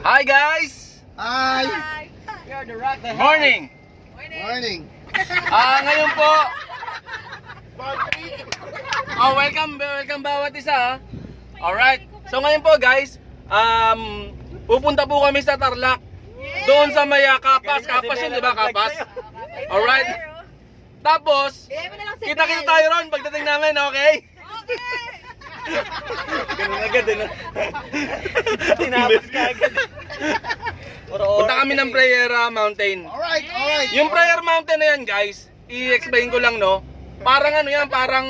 Hi guys! Hi! Morning! Morning! Ngayon po welcome bawat isa. Alright, so ngayon po guys, pupunta po kami sa Tarlac. Doon sa may Kapas yun, di ba? Kapas. Alright. Tapos, kita-kita tayo ron pagdating namin, okay? Ganun agad eh, no? Tinapos ka agad. Punta kami ng Prayer Mountain. Alright! Yung Prayer Mountain na yan guys, i-explain ko lang, no? Parang ano yan, parang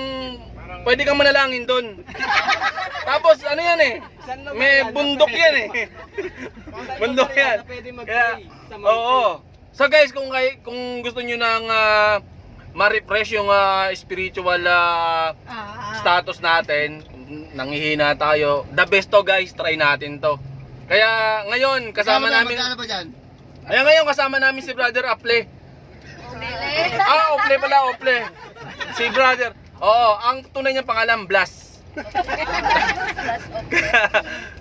pwede kang manalangin doon. Tapos ano yan eh, may bundok yan eh. Bundok yan. Kaya, oo. So guys, kung gusto nyo nang ma-refresh yung spiritual status natin, nanghihina tayo, the best to guys, try natin to. Kaya ngayon, kasama namin... Magkano ba dyan? Kaya ngayon, kasama namin si Brother Aple. Ople pala, Ople. Si Brother. Oo, ang tunay niyang pangalan, Blas.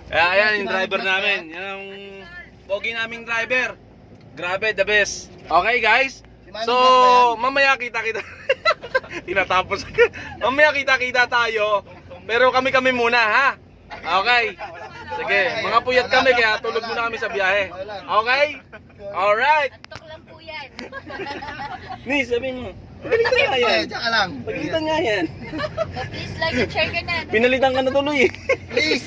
Kaya ayan, yung driver namin. Yan ang pogi naming driver. Grabe, the best. Okay guys? So, mamaya kita-kita. Tinatapos. Mamaya kita-kita tayo. Pero kami muna, ha? Okay. Sige, mga puyat kami kaya tulog muna kami sa biyahe. Okay? Alright. Antok lang po yan. Ni, sabihin mo. Pagalitan nga yan. Tsaka lang. Pagalitan nga yan. Please like and share ka na. Pinalitan ka na tuloy eh. Please!